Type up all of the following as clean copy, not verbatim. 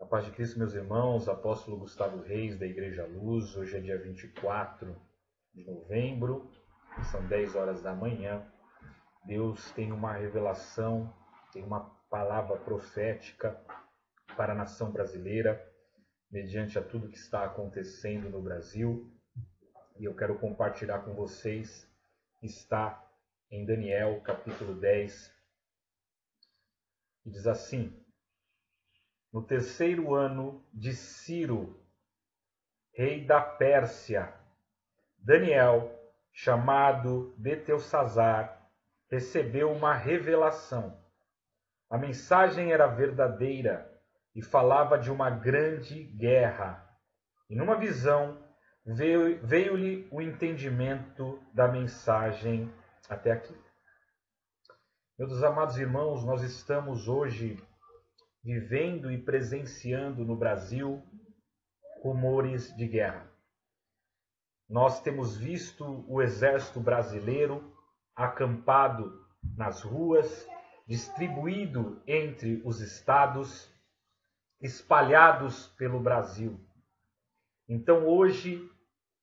A paz de Cristo, meus irmãos, apóstolo Gustavo Reis, da Igreja Luz. Hoje é dia 24 de novembro, são 10 horas da manhã. Deus tem uma revelação, tem uma palavra profética para a nação brasileira, mediante a tudo que está acontecendo no Brasil. E eu quero compartilhar com vocês, está em Daniel, capítulo 10, e diz assim: no terceiro ano de Ciro, rei da Pérsia, Daniel, chamado Beltesazar, recebeu uma revelação. A mensagem era verdadeira e falava de uma grande guerra. E numa visão veio-lhe o entendimento da mensagem até aqui. Meus amados irmãos, nós estamos hoje vivendo e presenciando no Brasil rumores de guerra. Nós temos visto o exército brasileiro acampado nas ruas, distribuído entre os estados, espalhados pelo Brasil. Então hoje,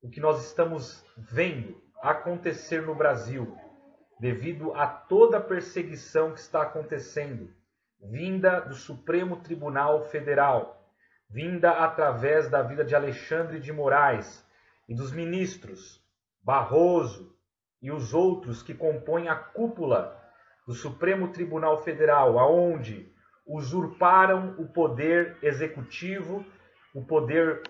o que nós estamos vendo acontecer no Brasil, devido a toda a perseguição que está acontecendo, vinda do Supremo Tribunal Federal, vinda através da vida de Alexandre de Moraes e dos ministros Barroso e os outros que compõem a cúpula do Supremo Tribunal Federal, aonde usurparam o poder executivo, o poder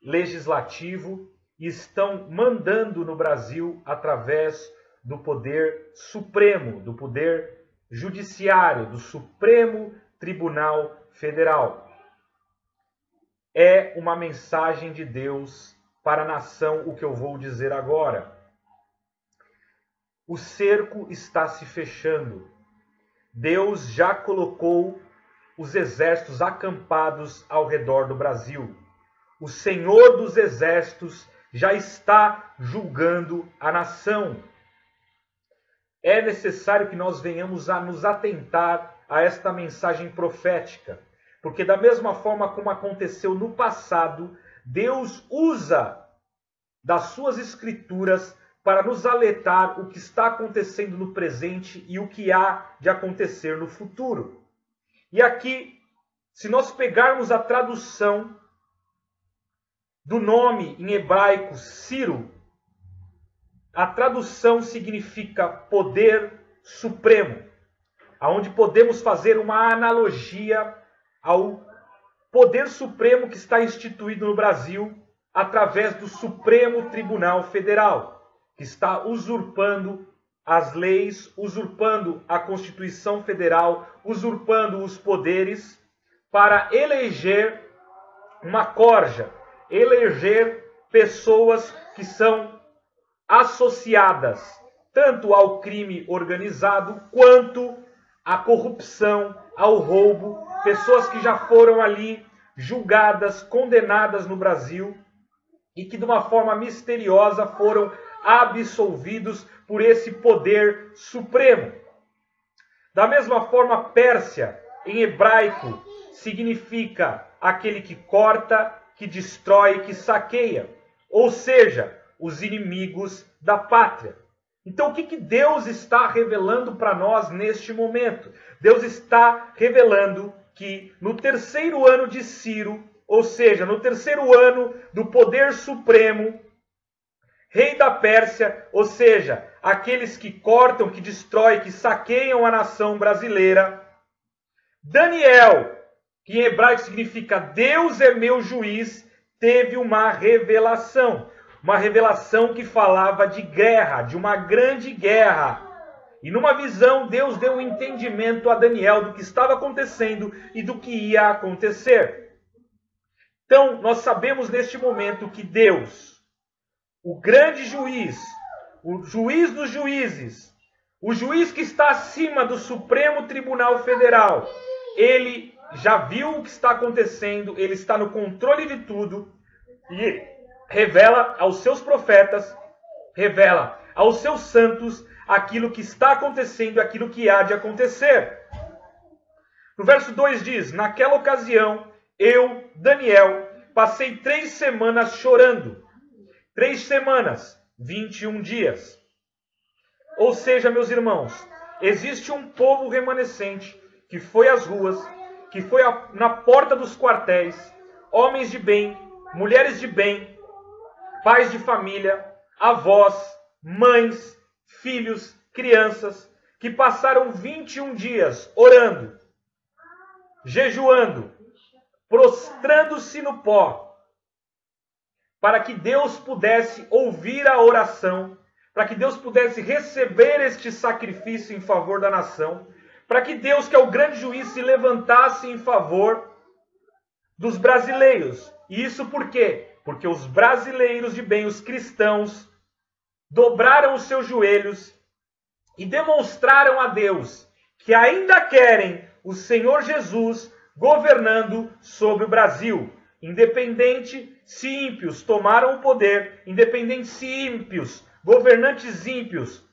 legislativo e estão mandando no Brasil através do poder supremo, do poder judiciário, do Supremo Tribunal Federal. É uma mensagem de Deus para a nação o que eu vou dizer agora. O cerco está se fechando. Deus já colocou os exércitos acampados ao redor do Brasil. O Senhor dos Exércitos já está julgando a nação. É necessário que nós venhamos a nos atentar a esta mensagem profética, porque da mesma forma como aconteceu no passado, Deus usa das suas escrituras para nos alertar o que está acontecendo no presente e o que há de acontecer no futuro. E aqui, se nós pegarmos a tradução do nome em hebraico Ciro, a tradução significa poder supremo, aonde podemos fazer uma analogia ao poder supremo que está instituído no Brasil através do Supremo Tribunal Federal, que está usurpando as leis, usurpando a Constituição Federal, usurpando os poderes para eleger uma corja, eleger pessoas que são associadas tanto ao crime organizado quanto à corrupção, ao roubo, pessoas que já foram ali julgadas, condenadas no Brasil e que de uma forma misteriosa foram absolvidos por esse poder supremo. Da mesma forma, Pérsia, em hebraico, significa aquele que corta, que destrói, que saqueia, ou seja, os inimigos da pátria. Então, o que Deus está revelando para nós neste momento? Deus está revelando que no terceiro ano de Ciro, ou seja, no terceiro ano do poder supremo, rei da Pérsia, ou seja, aqueles que cortam, que destroem, que saqueiam a nação brasileira, Daniel, que em hebraico significa Deus é meu juiz, teve uma revelação. Uma revelação que falava de guerra, de uma grande guerra. E numa visão, Deus deu um entendimento a Daniel do que estava acontecendo e do que ia acontecer. Então, nós sabemos neste momento que Deus, o grande juiz, o juiz dos juízes, o juiz que está acima do Supremo Tribunal Federal, ele já viu o que está acontecendo, ele está no controle de tudo e revela aos seus profetas, revela aos seus santos aquilo que está acontecendo, aquilo que há de acontecer. No verso 2 diz: naquela ocasião eu, Daniel, passei 3 semanas chorando. 3 semanas, 21 dias. Ou seja, meus irmãos, existe um povo remanescente que foi às ruas, que foi na porta dos quartéis, homens de bem, mulheres de bem, pais de família, avós, mães, filhos, crianças, que passaram 21 dias orando, jejuando, prostrando-se no pó, para que Deus pudesse ouvir a oração, para que Deus pudesse receber este sacrifício em favor da nação, para que Deus, que é o grande juiz, se levantasse em favor dos brasileiros. E isso por quê? Porque os brasileiros de bem, os cristãos, dobraram os seus joelhos e demonstraram a Deus que ainda querem o Senhor Jesus governando sobre o Brasil. Independente se ímpios tomaram o poder, independente se ímpios, governantes ímpios,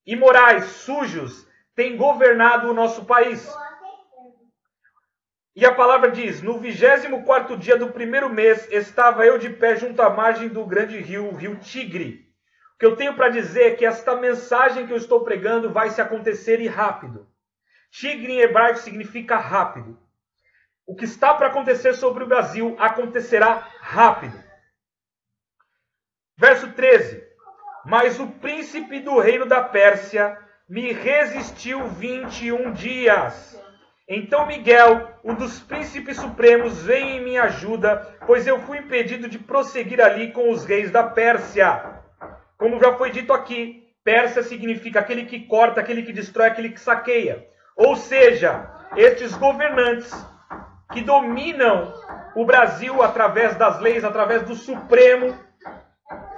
imorais, sujos, têm governado o nosso país. E a palavra diz, no 24º dia do 1º mês, estava eu de pé junto à margem do grande rio, o rio Tigre. O que eu tenho para dizer é que esta mensagem que eu estou pregando vai se acontecer e rápido. Tigre em hebraico significa rápido. O que está para acontecer sobre o Brasil acontecerá rápido. Verso 13. Mas o príncipe do reino da Pérsia me resistiu 21 dias. Então Miguel, um dos príncipes supremos, veio em minha ajuda, pois eu fui impedido de prosseguir ali com os reis da Pérsia. Como já foi dito aqui, Pérsia significa aquele que corta, aquele que destrói, aquele que saqueia. Ou seja, estes governantes que dominam o Brasil através das leis, através do Supremo,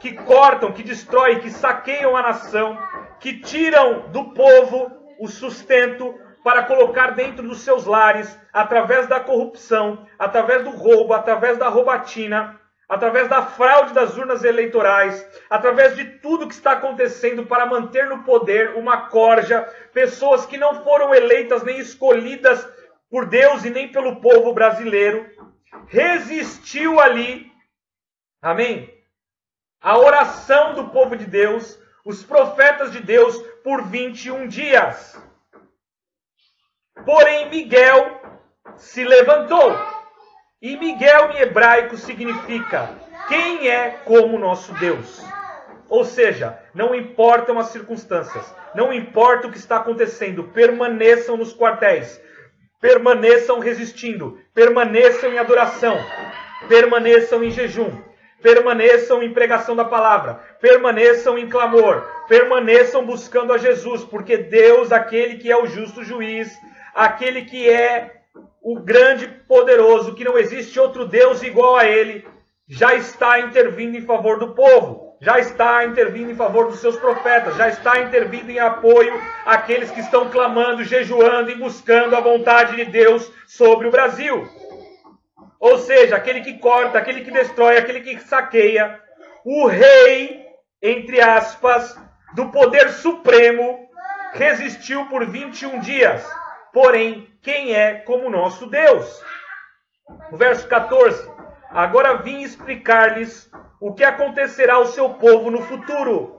que cortam, que destroem, que saqueiam a nação, que tiram do povo o sustento para colocar dentro dos seus lares, através da corrupção, através do roubo, através da roubatina, através da fraude das urnas eleitorais, através de tudo que está acontecendo para manter no poder uma corja, pessoas que não foram eleitas nem escolhidas por Deus e nem pelo povo brasileiro, resistiu ali, amém? A oração do povo de Deus, os profetas de Deus, por 21 dias. Porém, Miguel se levantou. E Miguel em hebraico significa quem é como nosso Deus. Ou seja, não importam as circunstâncias, não importa o que está acontecendo, permaneçam nos quartéis, permaneçam resistindo, permaneçam em adoração, permaneçam em jejum, permaneçam em pregação da palavra, permaneçam em clamor, permaneçam buscando a Jesus, porque Deus, aquele que é o justo juiz, aquele que é o grande poderoso, que não existe outro Deus igual a ele, já está intervindo em favor do povo, já está intervindo em favor dos seus profetas, já está intervindo em apoio àqueles que estão clamando, jejuando e buscando a vontade de Deus sobre o Brasil. Ou seja, aquele que corta, aquele que destrói, aquele que saqueia, o rei, entre aspas, do poder supremo, resistiu por 21 dias. Porém, quem é como nosso Deus? O verso 14. Agora vim explicar-lhes o que acontecerá ao seu povo no futuro,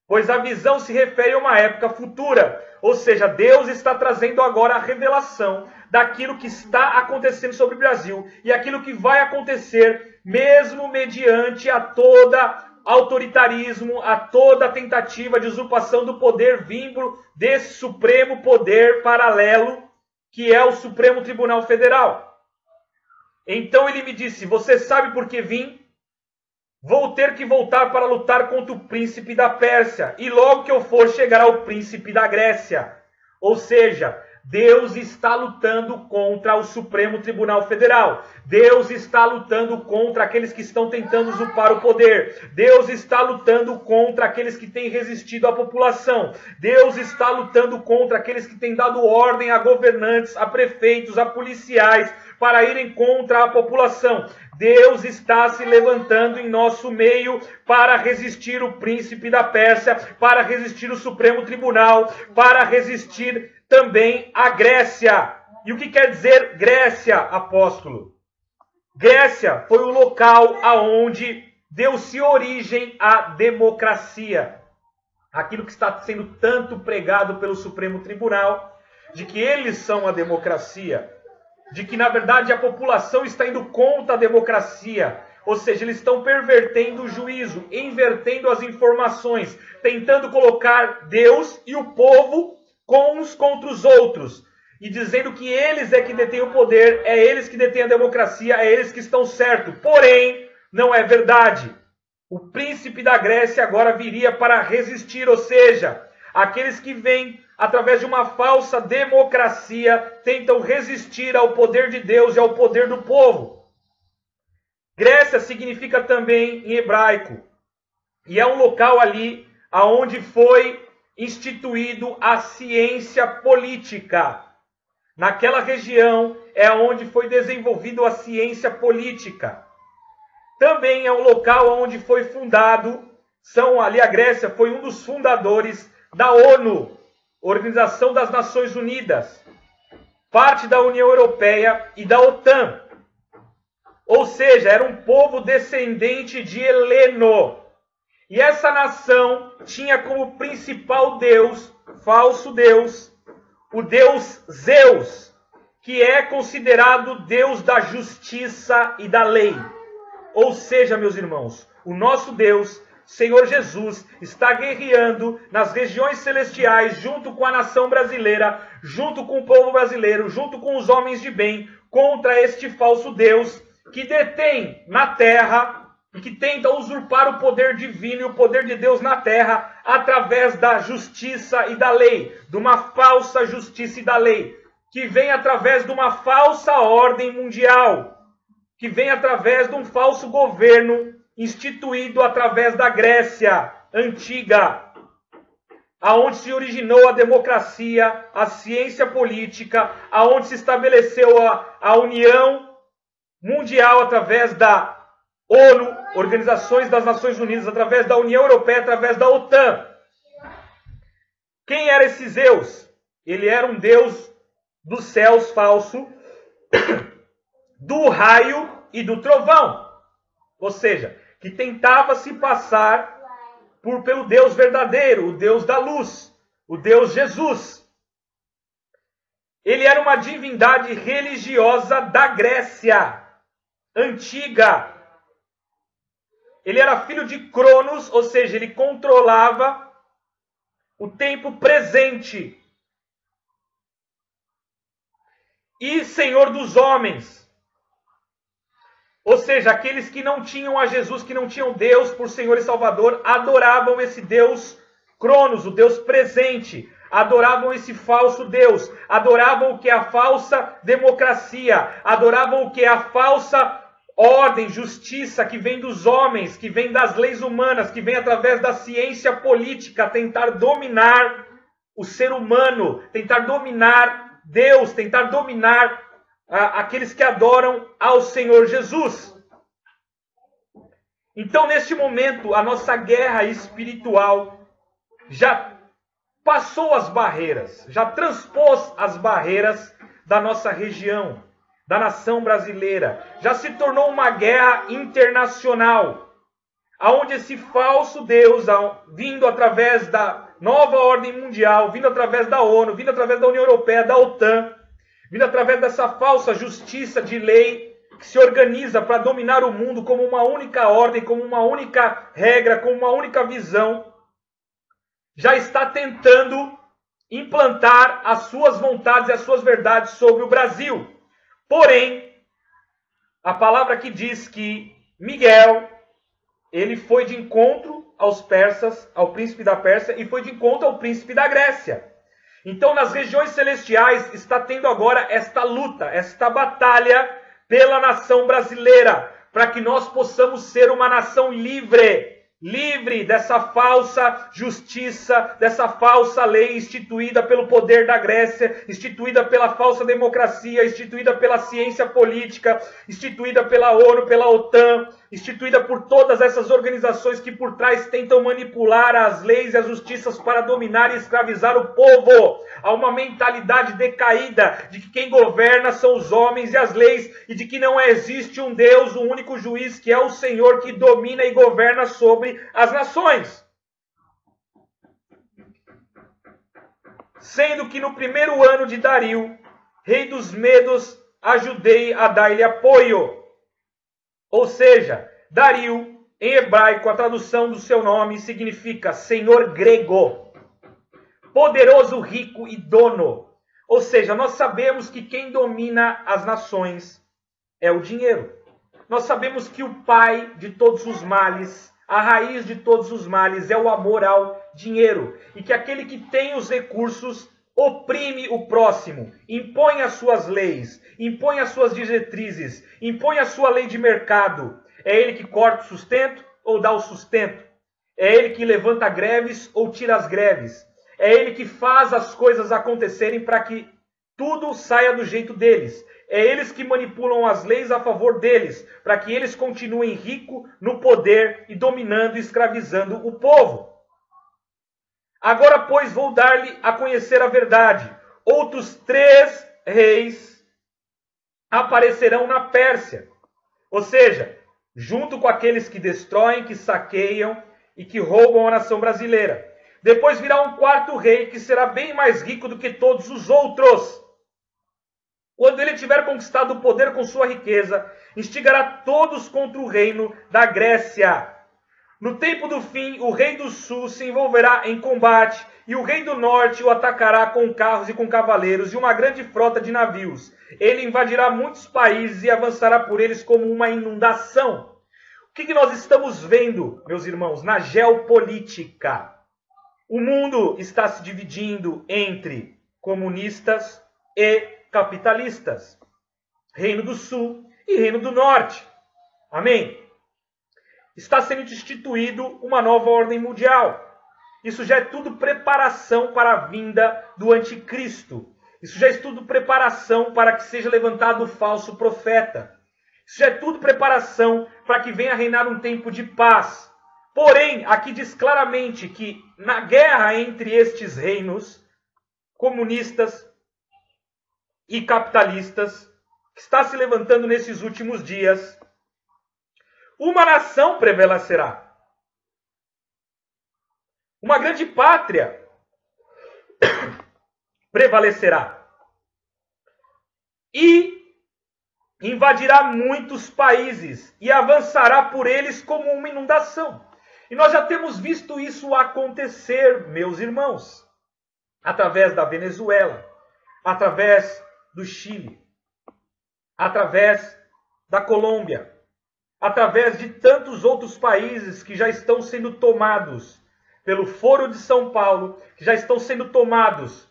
pois a visão se refere a uma época futura. Ou seja, Deus está trazendo agora a revelação daquilo que está acontecendo sobre o Brasil e aquilo que vai acontecer mesmo mediante a toda autoritarismo, a toda tentativa de usurpação do poder vindo desse supremo poder paralelo que é o Supremo Tribunal Federal. Então ele me disse, você sabe por que vim? Vou ter que voltar para lutar contra o príncipe da Pérsia, e logo que eu for chegará o príncipe da Grécia. Ou seja, Deus está lutando contra o Supremo Tribunal Federal. Deus está lutando contra aqueles que estão tentando usurpar o poder. Deus está lutando contra aqueles que têm resistido à população. Deus está lutando contra aqueles que têm dado ordem a governantes, a prefeitos, a policiais, para irem contra a população. Deus está se levantando em nosso meio para resistir o príncipe da Pérsia, para resistir o Supremo Tribunal, para resistir também a Grécia. E o que quer dizer Grécia, apóstolo? Grécia foi o local aonde deu-se origem à democracia. Aquilo que está sendo tanto pregado pelo Supremo Tribunal, de que eles são a democracia, de que na verdade a população está indo contra a democracia, ou seja, eles estão pervertendo o juízo, invertendo as informações, tentando colocar Deus e o povo uns contra os outros, e dizendo que eles é que detêm o poder, é eles que detêm a democracia, é eles que estão certos. Porém, não é verdade. O príncipe da Grécia agora viria para resistir, ou seja, aqueles que vêm através de uma falsa democracia tentam resistir ao poder de Deus e ao poder do povo. Grécia significa também em hebraico, e é um local ali aonde foi instituído a ciência política. Naquela região é onde foi desenvolvida a ciência política. Também é um local onde foi fundado, a Grécia foi um dos fundadores da ONU, Organização das Nações Unidas, parte da União Europeia e da OTAN. Ou seja, era um povo descendente de Heleno. E essa nação tinha como principal deus, falso deus, o deus Zeus, que é considerado Deus da justiça e da lei. Ou seja, meus irmãos, o nosso Deus, Senhor Jesus, está guerreando nas regiões celestiais, junto com a nação brasileira, junto com o povo brasileiro, junto com os homens de bem, contra este falso Deus que detém na terra e que tenta usurpar o poder divino e o poder de Deus na terra através da justiça e da lei, de uma falsa justiça e da lei, que vem através de uma falsa ordem mundial, que vem através de um falso governo instituído através da Grécia antiga, aonde se originou a democracia, a ciência política, aonde se estabeleceu a União Mundial através da ONU, Organizações das Nações Unidas, através da União Europeia, através da OTAN. Quem era esse Zeus? Ele era um deus dos céus falso, do raio e do trovão. Ou seja, que tentava se passar pelo Deus verdadeiro, o Deus da luz, o Deus Jesus. Ele era uma divindade religiosa da Grécia antiga. Ele era filho de Cronos, ou seja, ele controlava o tempo presente. E Senhor dos homens. Ou seja, aqueles que não tinham a Jesus, que não tinham Deus por Senhor e Salvador, adoravam esse Deus Cronos, o Deus presente. Adoravam esse falso Deus. Adoravam o que é a falsa democracia. Adoravam o que é a falsa ordem, justiça que vem dos homens, que vem das leis humanas, que vem através da ciência política, tentar dominar o ser humano, tentar dominar Deus, tentar dominar aqueles que adoram ao Senhor Jesus. Então, neste momento, a nossa guerra espiritual já passou as barreiras, já transpôs as barreiras da nossa região, da nação brasileira. Já se tornou uma guerra internacional, onde esse falso Deus, vindo através da nova ordem mundial, vindo através da ONU, vindo através da União Europeia, da OTAN, vindo através dessa falsa justiça de lei que se organiza para dominar o mundo como uma única ordem, como uma única regra, como uma única visão, já está tentando implantar as suas vontades e as suas verdades sobre o Brasil. Porém, a palavra que diz que Miguel, ele foi de encontro aos persas, ao príncipe da Pérsia, e foi de encontro ao príncipe da Grécia. Então, nas regiões celestiais, está tendo agora esta luta, esta batalha pela nação brasileira, para que nós possamos ser uma nação livre, livre dessa falsa justiça, dessa falsa lei instituída pelo poder da Grécia, instituída pela falsa democracia, instituída pela ciência política, instituída pela ONU, pela OTAN, instituída por todas essas organizações que por trás tentam manipular as leis e as justiças para dominar e escravizar o povo. Há uma mentalidade decaída de que quem governa são os homens e as leis e de que não existe um Deus, o único juiz, que é o Senhor, que domina e governa sobre as nações. Sendo que no primeiro ano de Dario, rei dos Medos, ajudei a dar-lhe apoio. Ou seja, Dario, em hebraico, a tradução do seu nome significa Senhor grego, poderoso, rico e dono. Ou seja, nós sabemos que quem domina as nações é o dinheiro. Nós sabemos que o pai de todos os males, a raiz de todos os males é o amor ao dinheiro. E que aquele que tem os recursos oprime o próximo, impõe as suas leis, impõe as suas diretrizes, impõe a sua lei de mercado. É ele que corta o sustento ou dá o sustento. É ele que levanta greves ou tira as greves. É ele que faz as coisas acontecerem para que tudo saia do jeito deles. É eles que manipulam as leis a favor deles, para que eles continuem ricos no poder e dominando e escravizando o povo. Agora, pois, vou dar-lhe a conhecer a verdade. Outros 3 reis aparecerão na Pérsia. Ou seja, junto com aqueles que destroem, que saqueiam e que roubam a nação brasileira. Depois virá um 4º rei que será bem mais rico do que todos os outros. Quando ele tiver conquistado o poder com sua riqueza, instigará todos contra o reino da Grécia. No tempo do fim, o rei do sul se envolverá em combate, e o rei do norte o atacará com carros e com cavaleiros e uma grande frota de navios. Ele invadirá muitos países e avançará por eles como uma inundação. O que nós estamos vendo, meus irmãos, na geopolítica? O mundo está se dividindo entre comunistas e capitalistas. Reino do Sul e Reino do Norte. Amém? Está sendo instituído uma nova ordem mundial. Isso já é tudo preparação para a vinda do anticristo. Isso já é tudo preparação para que seja levantado o falso profeta. Isso já é tudo preparação para que venha reinar um tempo de paz. Porém, aqui diz claramente que na guerra entre estes reinos, comunistas e capitalistas, que está se levantando nesses últimos dias, uma nação prevalecerá. Uma grande pátria prevalecerá. E invadirá muitos países e avançará por eles como uma inundação. E nós já temos visto isso acontecer, meus irmãos, através da Venezuela, através do Chile, através da Colômbia, através de tantos outros países que já estão sendo tomados pelo Foro de São Paulo, que já estão sendo tomados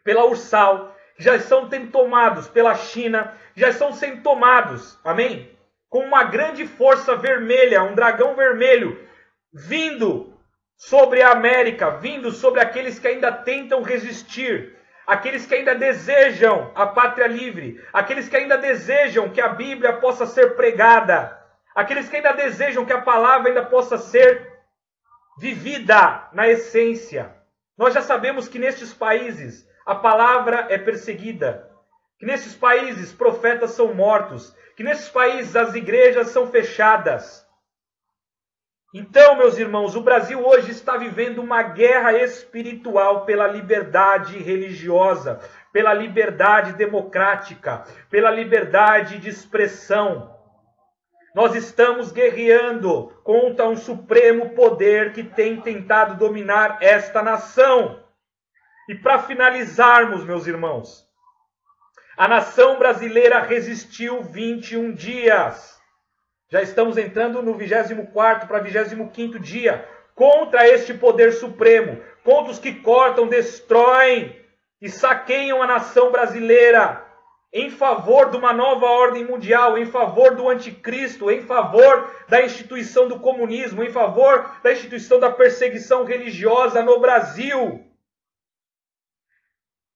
pela URSAL, que já estão sendo tomados pela China, que já estão sendo tomados, amém? Com uma grande força vermelha, um dragão vermelho, vindo sobre a América, vindo sobre aqueles que ainda tentam resistir, aqueles que ainda desejam a pátria livre, aqueles que ainda desejam que a Bíblia possa ser pregada, aqueles que ainda desejam que a palavra ainda possa ser vivida na essência. Nós já sabemos que nestes países a palavra é perseguida, que nesses países profetas são mortos, que nesses países as igrejas são fechadas. Então, meus irmãos, o Brasil hoje está vivendo uma guerra espiritual pela liberdade religiosa, pela liberdade democrática, pela liberdade de expressão. Nós estamos guerreando contra um supremo poder que tem tentado dominar esta nação. E para finalizarmos, meus irmãos, a nação brasileira resistiu 21 dias. Já estamos entrando no 24º para 25º dia contra este poder supremo, contra os que cortam, destroem e saqueiam a nação brasileira. em favor de uma nova ordem mundial, em favor do anticristo, em favor da instituição do comunismo, em favor da instituição da perseguição religiosa no Brasil.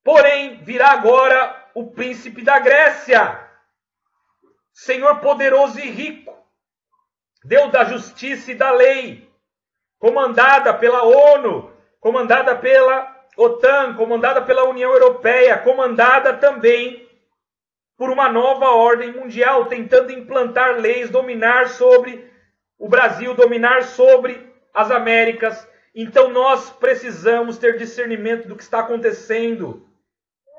Porém, virá agora o príncipe da Grécia, Senhor poderoso e rico, Deus da justiça e da lei, comandada pela ONU, comandada pela OTAN, comandada pela União Europeia, comandada também por uma nova ordem mundial, tentando implantar leis, dominar sobre o Brasil, dominar sobre as Américas. Então nós precisamos ter discernimento do que está acontecendo.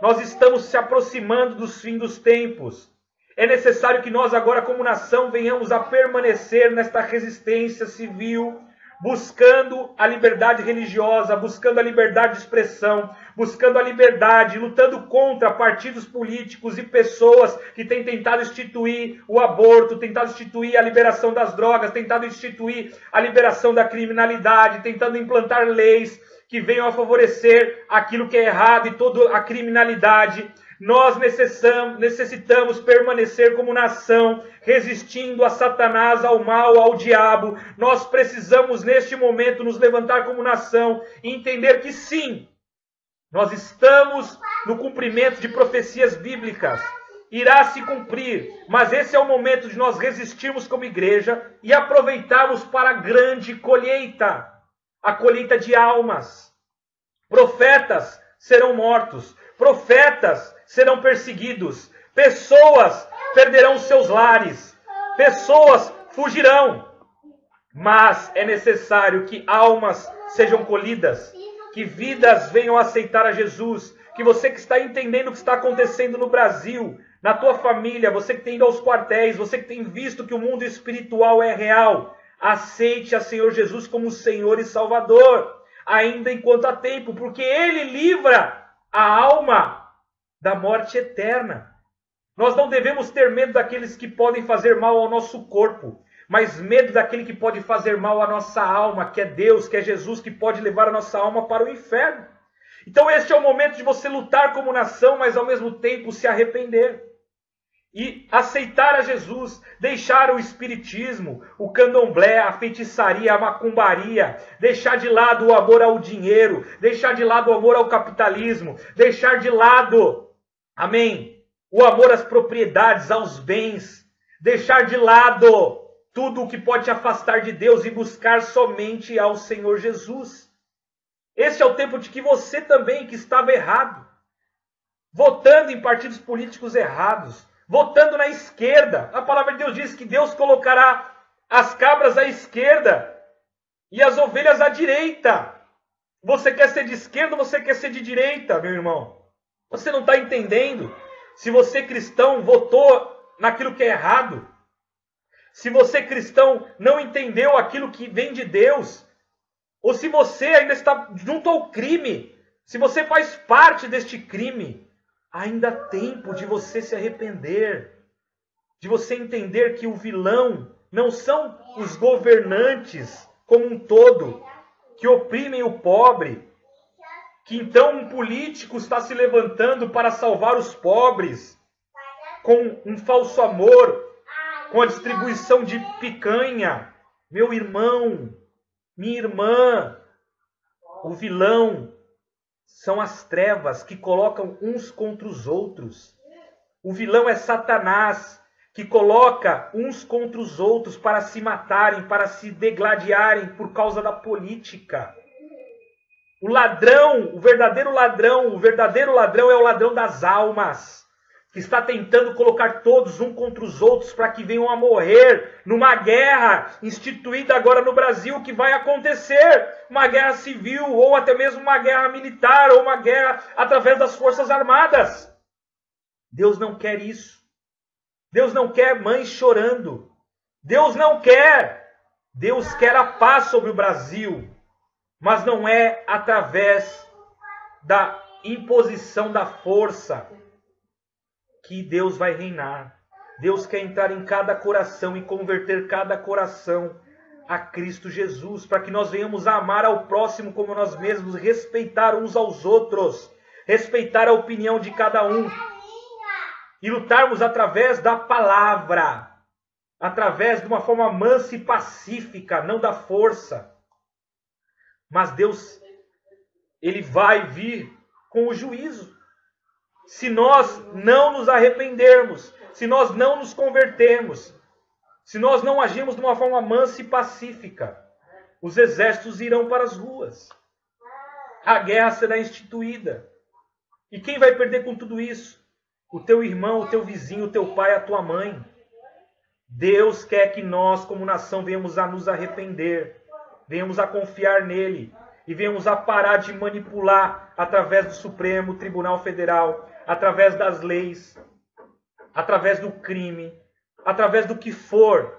Nós estamos se aproximando dos fins dos tempos. É necessário que nós agora, como nação, venhamos a permanecer nesta resistência civil, buscando a liberdade religiosa, buscando a liberdade de expressão, buscando a liberdade, lutando contra partidos políticos e pessoas que têm tentado instituir o aborto, tentado instituir a liberação das drogas, tentado instituir a liberação da criminalidade, tentando implantar leis que venham a favorecer aquilo que é errado e toda a criminalidade. Nós necessitamos permanecer como nação, resistindo a Satanás, ao mal, ao diabo. Nós precisamos, neste momento, nos levantar como nação e entender que sim, nós estamos no cumprimento de profecias bíblicas. Irá se cumprir, mas esse é o momento de nós resistirmos como igreja e aproveitarmos para a grande colheita, a colheita de almas. Profetas serão mortos, profetas serão perseguidos, pessoas perderão seus lares, pessoas fugirão. Mas é necessário que almas sejam colhidas, que vidas venham a aceitar a Jesus, que você que está entendendo o que está acontecendo no Brasil, na tua família, você que tem ido aos quartéis, você que tem visto que o mundo espiritual é real, aceite a Senhor Jesus como Senhor e Salvador, ainda enquanto há tempo, porque Ele livra a alma da morte eterna. Nós não devemos ter medo daqueles que podem fazer mal ao nosso corpo, mas medo daquele que pode fazer mal à nossa alma, que é Deus, que é Jesus, que pode levar a nossa alma para o inferno. Então este é o momento de você lutar como nação, mas ao mesmo tempo se arrepender. E aceitar a Jesus, deixar o espiritismo, o candomblé, a feitiçaria, a macumbaria, deixar de lado o amor ao dinheiro, deixar de lado o amor ao capitalismo, deixar de lado, amém, o amor às propriedades, aos bens, deixar de lado tudo o que pode te afastar de Deus e buscar somente ao Senhor Jesus. Este é o tempo de que você também, que estava errado, votando em partidos políticos errados, votando na esquerda. A palavra de Deus diz que Deus colocará as cabras à esquerda e as ovelhas à direita. Você quer ser de esquerda ou você quer ser de direita, meu irmão? Você não está entendendo? Se você cristão votou naquilo que é errado, se você cristão não entendeu aquilo que vem de Deus, ou se você ainda está junto ao crime, se você faz parte deste crime, ainda há tempo de você se arrepender, de você entender que o vilão não são os governantes como um todo, que oprimem o pobre, que então um político está se levantando para salvar os pobres, com um falso amor, com a distribuição de picanha. Meu irmão, minha irmã, o vilão são as trevas que colocam uns contra os outros. O vilão é Satanás, que coloca uns contra os outros para se matarem, para se degladiarem por causa da política. O ladrão, o verdadeiro ladrão é o ladrão das almas, que está tentando colocar todos um contra os outros para que venham a morrer numa guerra instituída agora no Brasil, que vai acontecer, uma guerra civil, ou até mesmo uma guerra militar, ou uma guerra através das Forças Armadas. Deus não quer isso. Deus não quer mães chorando. Deus não quer. Deus quer a paz sobre o Brasil, mas não é através da imposição da força que Deus vai reinar. Deus quer entrar em cada coração e converter cada coração a Cristo Jesus, para que nós venhamos a amar ao próximo como nós mesmos, respeitar uns aos outros, respeitar a opinião de cada um. e lutarmos através da palavra, através de uma forma mansa e pacífica, não da força. Mas Deus, Ele vai vir com o juízo. Se nós não nos arrependermos, se nós não nos convertermos, se nós não agirmos de uma forma mansa e pacífica, os exércitos irão para as ruas. A guerra será instituída. E quem vai perder com tudo isso? O teu irmão, o teu vizinho, o teu pai, a tua mãe. Deus quer que nós, como nação, venhamos a nos arrepender, venhamos a confiar nele e venhamos a parar de manipular através do Supremo Tribunal Federal, através das leis, através do crime, através do que for,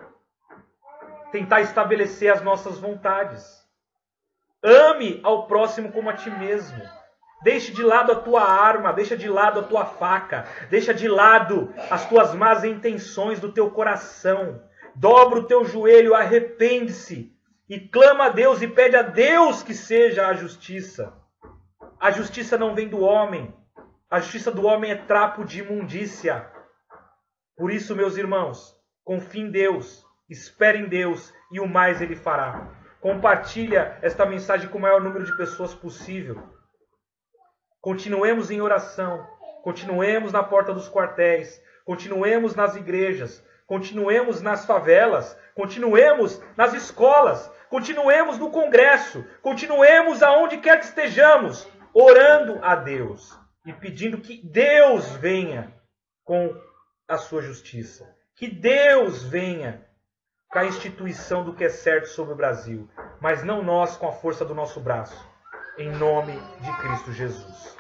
tentar estabelecer as nossas vontades. Ame ao próximo como a ti mesmo. Deixe de lado a tua arma, deixa de lado a tua faca, deixa de lado as tuas más intenções do teu coração. Dobra o teu joelho, arrepende-se e clama a Deus e pede a Deus que seja a justiça. A justiça não vem do homem. A justiça do homem é trapo de imundícia. Por isso, meus irmãos, confie em Deus, espere em Deus e o mais Ele fará. Compartilha esta mensagem com o maior número de pessoas possível. Continuemos em oração, continuemos na porta dos quartéis, continuemos nas igrejas, continuemos nas favelas, continuemos nas escolas, continuemos no Congresso, continuemos aonde quer que estejamos, orando a Deus e pedindo que Deus venha com a sua justiça, que Deus venha com a instituição do que é certo sobre o Brasil, mas não nós com a força do nosso braço, em nome de Cristo Jesus.